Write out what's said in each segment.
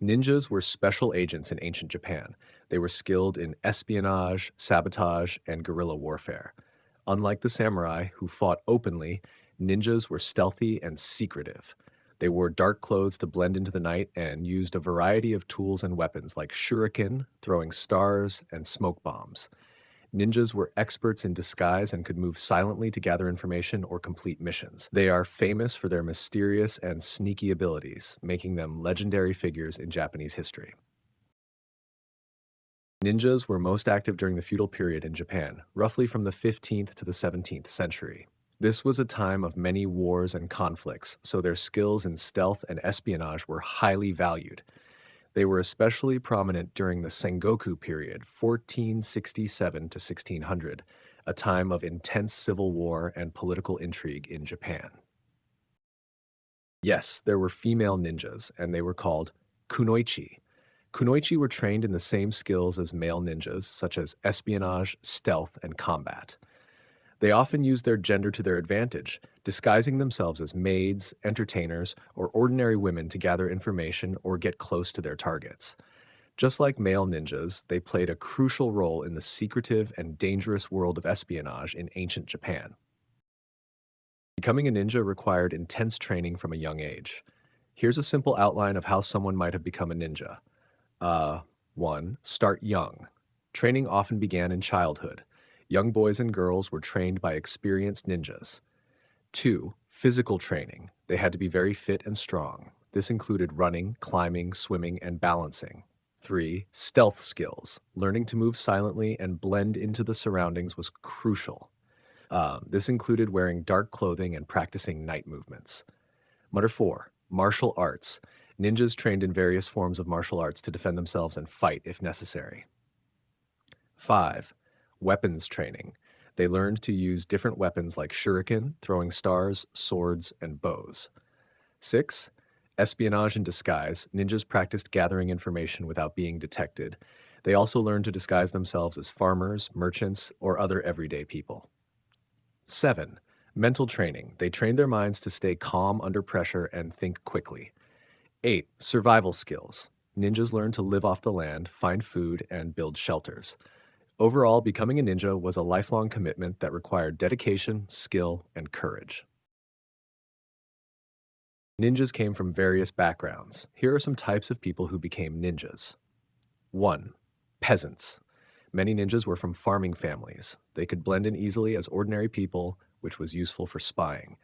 Ninjas were special agents in ancient Japan. They were skilled in espionage, sabotage, and guerrilla warfare. Unlike the samurai, who fought openly, ninjas were stealthy and secretive. They wore dark clothes to blend into the night and used a variety of tools and weapons like shuriken, throwing stars, and smoke bombs. Ninjas were experts in disguise and could move silently to gather information or complete missions. They are famous for their mysterious and sneaky abilities, making them legendary figures in Japanese history. Ninjas were most active during the feudal period in Japan, roughly from the 15th to the 17th century. This was a time of many wars and conflicts, so their skills in stealth and espionage were highly valued. They were especially prominent during the Sengoku period, 1467 to 1600, a time of intense civil war and political intrigue in Japan. Yes, there were female ninjas, and they were called kunoichi. Kunoichi were trained in the same skills as male ninjas, such as espionage, stealth, and combat. They often used their gender to their advantage, disguising themselves as maids, entertainers, or ordinary women to gather information or get close to their targets. Just like male ninjas, they played a crucial role in the secretive and dangerous world of espionage in ancient Japan. Becoming a ninja required intense training from a young age. Here's a simple outline of how someone might have become a ninja. 1. Start young. Training often began in childhood. Young boys and girls were trained by experienced ninjas. 2. Physical training. They had to be very fit and strong. This included running, climbing, swimming, and balancing. 3. Stealth skills. Learning to move silently and blend into the surroundings was crucial. This included wearing dark clothing and practicing night movements. 4. Martial arts. Ninjas trained in various forms of martial arts to defend themselves and fight if necessary. 5. Weapons training. They learned to use different weapons like shuriken, throwing stars, swords, and bows. 6. Espionage and disguise. Ninjas practiced gathering information without being detected. They also learned to disguise themselves as farmers, merchants, or other everyday people. 7. Mental training. They trained their minds to stay calm under pressure and think quickly. 8. Survival skills. Ninjas learned to live off the land, find food, and build shelters. Overall, becoming a ninja was a lifelong commitment that required dedication, skill, and courage. Ninjas came from various backgrounds. Here are some types of people who became ninjas. 1. Peasants. Many ninjas were from farming families. They could blend in easily as ordinary people, which was useful for spying.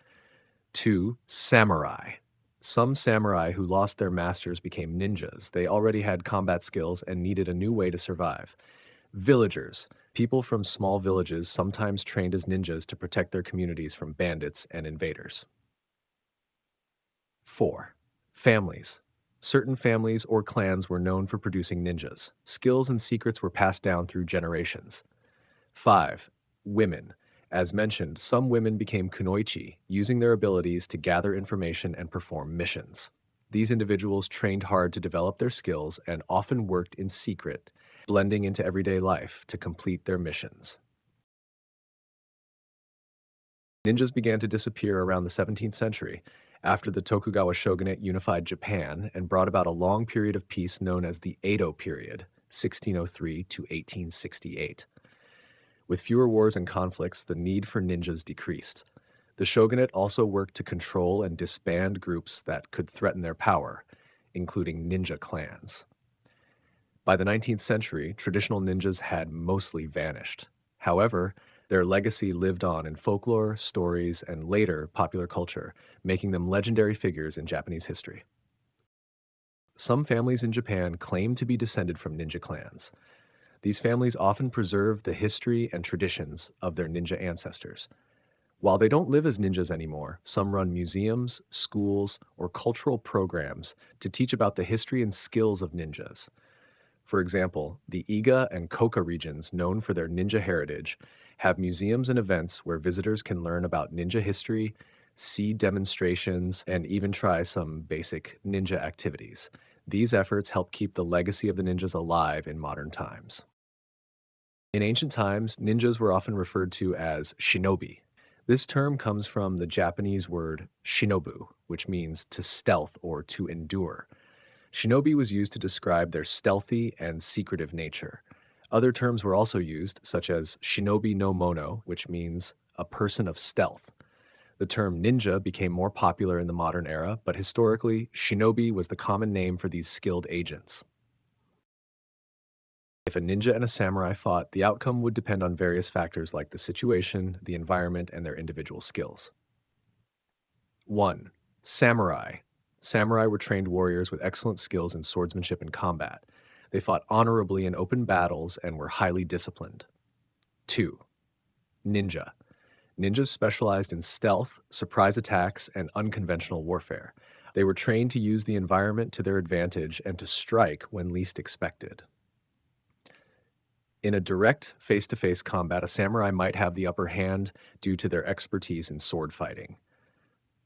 2. Samurai. Some samurai who lost their masters became ninjas. They already had combat skills and needed a new way to survive. Villagers. People from small villages sometimes trained as ninjas to protect their communities from bandits and invaders. 4. Families. Certain families or clans were known for producing ninjas. Skills and secrets were passed down through generations. 5. Women. As mentioned, some women became kunoichi, using their abilities to gather information and perform missions. These individuals trained hard to develop their skills and often worked in secret, blending into everyday life to complete their missions. Ninjas began to disappear around the 17th century, after the Tokugawa shogunate unified Japan and brought about a long period of peace known as the Edo period, 1603 to 1868. With fewer wars and conflicts, the need for ninjas decreased. The shogunate also worked to control and disband groups that could threaten their power, including ninja clans. By the 19th century, traditional ninjas had mostly vanished. However, their legacy lived on in folklore, stories, and later popular culture, making them legendary figures in Japanese history. Some families in Japan claim to be descended from ninja clans. These families often preserve the history and traditions of their ninja ancestors. While they don't live as ninjas anymore, some run museums, schools, or cultural programs to teach about the history and skills of ninjas. For example, the Iga and Koka regions, known for their ninja heritage, have museums and events where visitors can learn about ninja history, see demonstrations, and even try some basic ninja activities. These efforts help keep the legacy of the ninjas alive in modern times. In ancient times, ninjas were often referred to as shinobi. This term comes from the Japanese word shinobu, which means to stealth or to endure. Shinobi was used to describe their stealthy and secretive nature. Other terms were also used, such as shinobi no mono, which means a person of stealth. The term ninja became more popular in the modern era, but historically, shinobi was the common name for these skilled agents. If a ninja and a samurai fought, the outcome would depend on various factors like the situation, the environment, and their individual skills. 1. Samurai. Samurai were trained warriors with excellent skills in swordsmanship and combat. They fought honorably in open battles and were highly disciplined. 2. Ninja. Ninjas specialized in stealth, surprise attacks, and unconventional warfare. They were trained to use the environment to their advantage and to strike when least expected. In a direct face-to-face combat, a samurai might have the upper hand due to their expertise in sword fighting.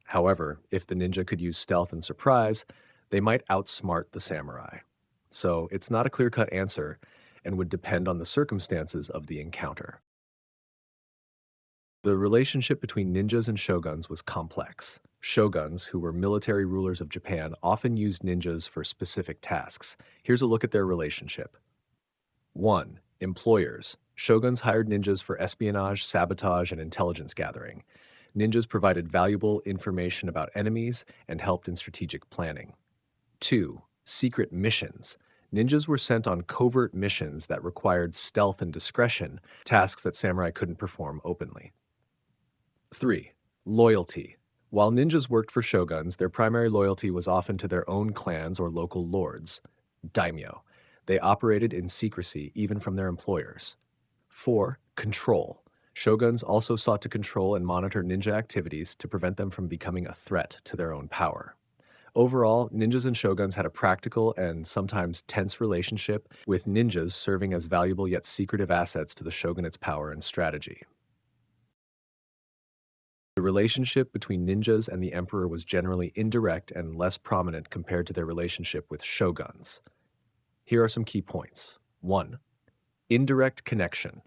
However, if the ninja could use stealth and surprise, they might outsmart the samurai. So it's not a clear-cut answer and would depend on the circumstances of the encounter. The relationship between ninjas and shoguns was complex. Shoguns, who were military rulers of Japan, often used ninjas for specific tasks. Here's a look at their relationship. 1. Employers. Shoguns hired ninjas for espionage, sabotage, and intelligence gathering. Ninjas provided valuable information about enemies and helped in strategic planning. 2. Secret missions. Ninjas were sent on covert missions that required stealth and discretion, tasks that samurai couldn't perform openly. 3. Loyalty. While ninjas worked for shoguns, their primary loyalty was often to their own clans or local lords, daimyo. They operated in secrecy, even from their employers. 4. Control. Shoguns also sought to control and monitor ninja activities to prevent them from becoming a threat to their own power. Overall, ninjas and shoguns had a practical and sometimes tense relationship, with ninjas serving as valuable yet secretive assets to the shogunate's power and strategy. The relationship between ninjas and the emperor was generally indirect and less prominent compared to their relationship with shoguns. Here are some key points. 1. Indirect connection.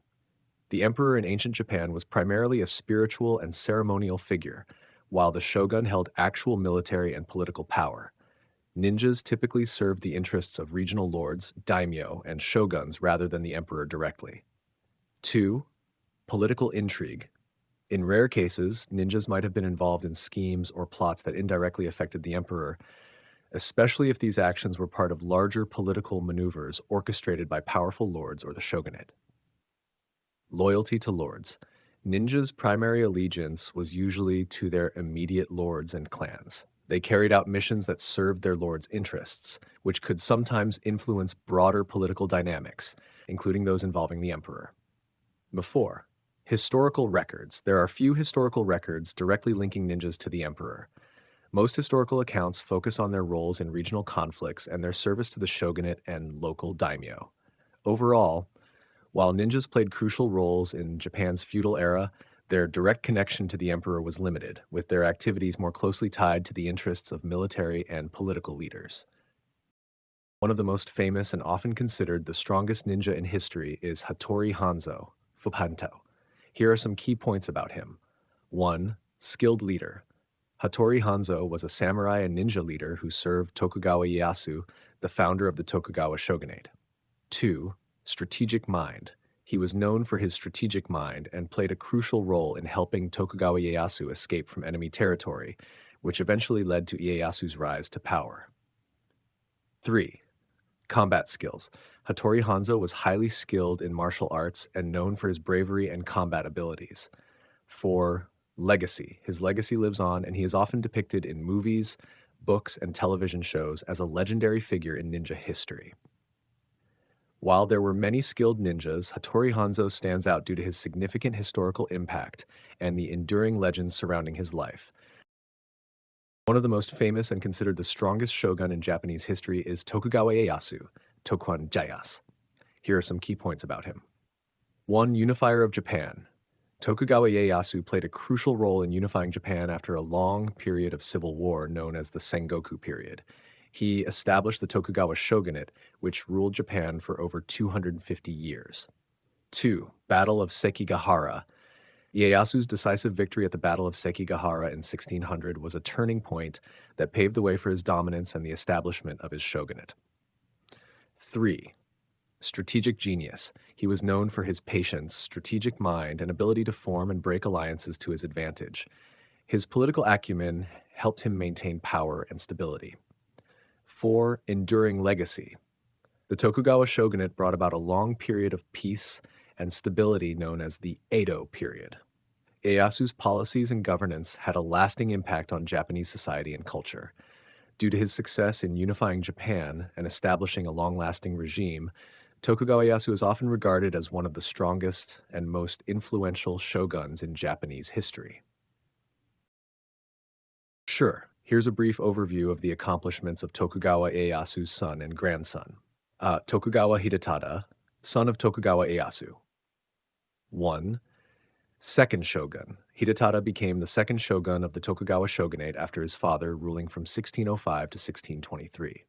The emperor in ancient Japan was primarily a spiritual and ceremonial figure, while the shogun held actual military and political power. Ninjas typically served the interests of regional lords, daimyo, and shoguns rather than the emperor directly. 2. Political intrigue. In rare cases, ninjas might have been involved in schemes or plots that indirectly affected the emperor, especially if these actions were part of larger political maneuvers orchestrated by powerful lords or the shogunate. Loyalty to lords. Ninjas' primary allegiance was usually to their immediate lords and clans. They carried out missions that served their lords' interests, which could sometimes influence broader political dynamics, including those involving the emperor. 4. Historical records. There are few historical records directly linking ninjas to the emperor. Most historical accounts focus on their roles in regional conflicts and their service to the shogunate and local daimyo. Overall, while ninjas played crucial roles in Japan's feudal era, their direct connection to the emperor was limited, with their activities more closely tied to the interests of military and political leaders. One of the most famous and often considered the strongest ninja in history is Hattori Hanzo, Fupanto. Here are some key points about him. 1. Skilled leader. Hattori Hanzo was a samurai and ninja leader who served Tokugawa Ieyasu, the founder of the Tokugawa shogunate. 2. Strategic mind. He was known for his strategic mind and played a crucial role in helping Tokugawa Ieyasu escape from enemy territory, which eventually led to Ieyasu's rise to power. 3. Combat skills. Hattori Hanzo was highly skilled in martial arts and known for his bravery and combat abilities. 4. Legacy. His legacy lives on, and he is often depicted in movies, books, and television shows as a legendary figure in ninja history. While there were many skilled ninjas, Hattori Hanzo stands out due to his significant historical impact and the enduring legends surrounding his life. One of the most famous and considered the strongest shogun in Japanese history is Tokugawa Ieyasu, Tokuan Ieyasu. Here are some key points about him. 1. Unifier of Japan. Tokugawa Ieyasu played a crucial role in unifying Japan after a long period of civil war known as the Sengoku period. He established the Tokugawa shogunate, which ruled Japan for over 250 years. 2. Battle of Sekigahara. Ieyasu's decisive victory at the Battle of Sekigahara in 1600 was a turning point that paved the way for his dominance and the establishment of his shogunate. 3. Strategic genius. He was known for his patience, strategic mind, and ability to form and break alliances to his advantage. His political acumen helped him maintain power and stability. 4. Enduring legacy. The Tokugawa shogunate brought about a long period of peace and stability known as the Edo period. Ieyasu's policies and governance had a lasting impact on Japanese society and culture. Due to his success in unifying Japan and establishing a long-lasting regime, Tokugawa Ieyasu is often regarded as one of the strongest and most influential shoguns in Japanese history. Sure, here's a brief overview of the accomplishments of Tokugawa Ieyasu's son and grandson. Tokugawa Hidetada, son of Tokugawa Ieyasu. 1. Second shogun. Hidetada became the second shogun of the Tokugawa shogunate after his father, ruling from 1605 to 1623.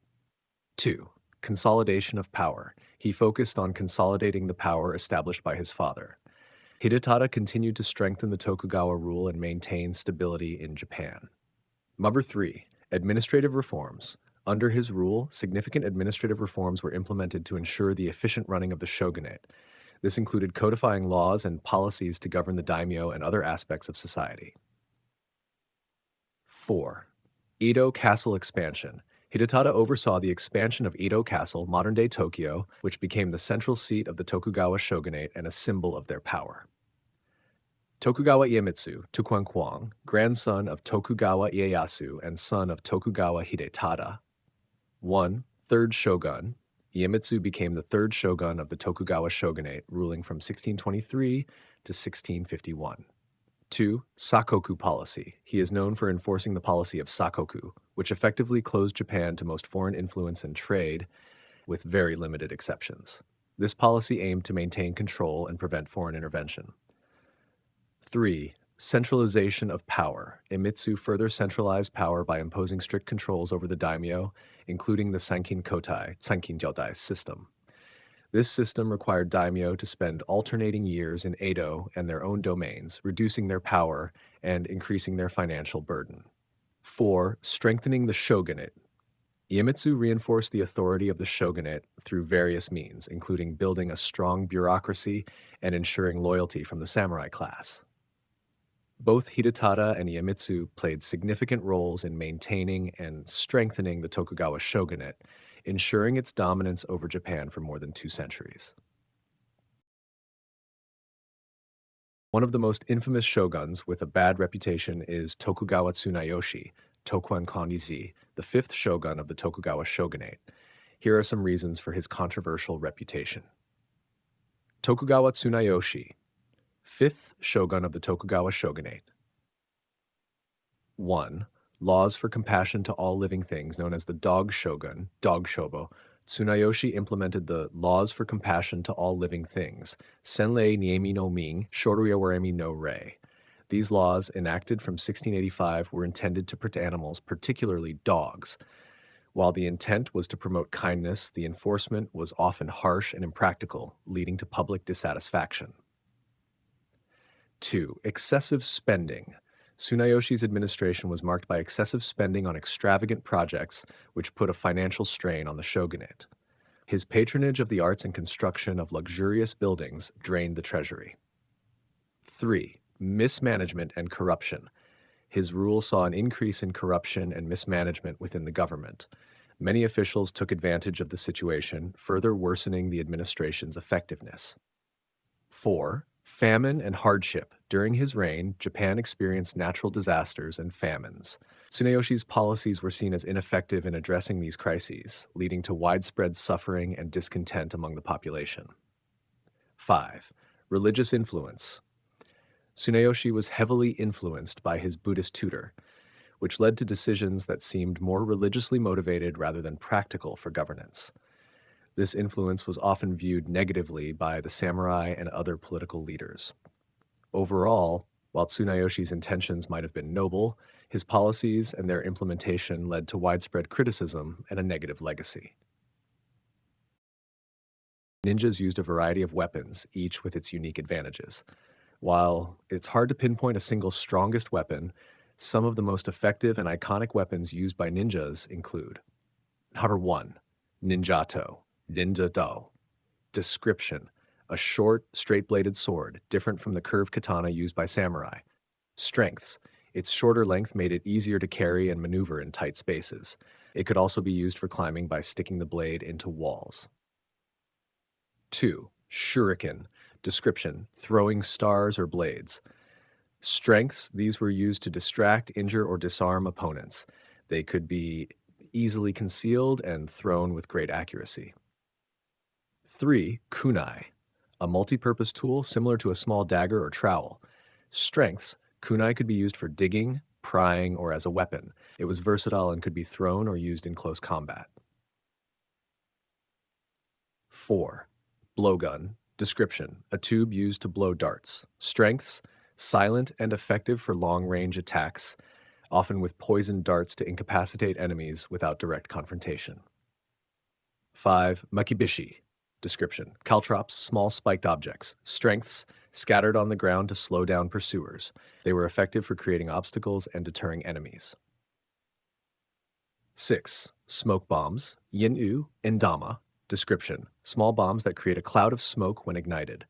2. Consolidation of power. He focused on consolidating the power established by his father. Hidetada continued to strengthen the Tokugawa rule and maintain stability in Japan. Number 3. Administrative reforms. Under his rule, significant administrative reforms were implemented to ensure the efficient running of the shogunate. This included codifying laws and policies to govern the daimyo and other aspects of society. 4. Edo Castle expansion. Hidetada oversaw the expansion of Edo Castle, modern-day Tokyo, which became the central seat of the Tokugawa shogunate and a symbol of their power. Tokugawa Iemitsu, Tuquanquang, grandson of Tokugawa Ieyasu and son of Tokugawa Hidetada. 1. Third shogun. Iemitsu became the third shogun of the Tokugawa shogunate, ruling from 1623 to 1651. 2. Sakoku policy. He is known for enforcing the policy of sakoku, which effectively closed Japan to most foreign influence and trade, with very limited exceptions. This policy aimed to maintain control and prevent foreign intervention. 3. Centralization of power. Iemitsu further centralized power by imposing strict controls over the daimyo, including the Sankin Kotai (Sankin-Gyodai) system. This system required daimyo to spend alternating years in Edo and their own domains, reducing their power and increasing their financial burden. 4. Strengthening the shogunate. Iemitsu reinforced the authority of the shogunate through various means, including building a strong bureaucracy and ensuring loyalty from the samurai class. Both Hidetada and Iemitsu played significant roles in maintaining and strengthening the Tokugawa shogunate, ensuring its dominance over Japan for more than 2 centuries. One of the most infamous shoguns with a bad reputation is Tokugawa Tsunayoshi, Tokuan Konizi, the 5th shogun of the Tokugawa shogunate. Here are some reasons for his controversial reputation. Tokugawa Tsunayoshi, 5th shogun of the Tokugawa shogunate. 1. Laws for compassion to all living things, known as the Dog Shogun, Dog Shobo. Tsunayoshi implemented the Laws for Compassion to All Living Things, Senrei Niemi no Ming, Shoruya Waremi no Rei. These laws, enacted from 1685, were intended to protect animals, particularly dogs. While the intent was to promote kindness, the enforcement was often harsh and impractical, leading to public dissatisfaction. 2. Excessive spending. Tsunayoshi's administration was marked by excessive spending on extravagant projects, which put a financial strain on the shogunate. His patronage of the arts and construction of luxurious buildings drained the treasury. 3. Mismanagement and corruption. His rule saw an increase in corruption and mismanagement within the government. Many officials took advantage of the situation, further worsening the administration's effectiveness. 4. Famine and hardship. During his reign, Japan experienced natural disasters and famines. Tsunayoshi's policies were seen as ineffective in addressing these crises, leading to widespread suffering and discontent among the population. 5. Religious influence. Tsunayoshi was heavily influenced by his Buddhist tutor, which led to decisions that seemed more religiously motivated rather than practical for governance. This influence was often viewed negatively by the samurai and other political leaders. Overall, while Tsunayoshi's intentions might have been noble, his policies and their implementation led to widespread criticism and a negative legacy. Ninjas used a variety of weapons, each with its unique advantages. While it's hard to pinpoint a single strongest weapon, some of the most effective and iconic weapons used by ninjas include number 1, ninjato, ninjato. Description: a short, straight-bladed sword, different from the curved katana used by samurai. Strengths: its shorter length made it easier to carry and maneuver in tight spaces. It could also be used for climbing by sticking the blade into walls. 2. Shuriken. Description: throwing stars or blades. Strengths: these were used to distract, injure, or disarm opponents. They could be easily concealed and thrown with great accuracy. 3. Kunai. A multi-purpose tool similar to a small dagger or trowel. Strengths: kunai could be used for digging, prying, or as a weapon. It was versatile and could be thrown or used in close combat. 4. Blowgun. Description: a tube used to blow darts. Strengths: silent and effective for long-range attacks, often with poisoned darts to incapacitate enemies without direct confrontation. 5. Makibishi. Description: caltrops, small spiked objects. Strengths: scattered on the ground to slow down pursuers. They were effective for creating obstacles and deterring enemies. 6. Smoke bombs. Yin-u, indama. Description: small bombs that create a cloud of smoke when ignited.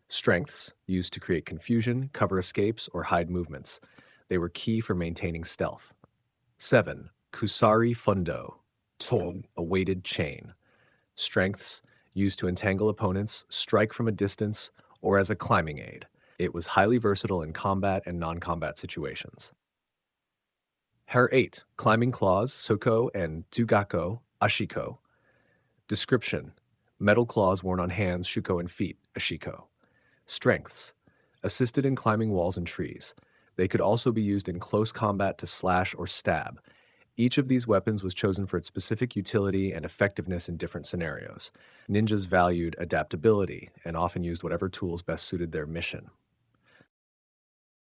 Strengths: used to create confusion, cover escapes, or hide movements. They were key for maintaining stealth. 7. Kusari fundo. Ton, a weighted chain. Strengths: used to entangle opponents, strike from a distance, or as a climbing aid. It was highly versatile in combat and non-combat situations. 8. Climbing claws, soko, and tsugako, ashiko. Description: metal claws worn on hands, shuko, and feet, ashiko. Strengths: assisted in climbing walls and trees. They could also be used in close combat to slash or stab. Each of these weapons was chosen for its specific utility and effectiveness in different scenarios. Ninjas valued adaptability and often used whatever tools best suited their mission.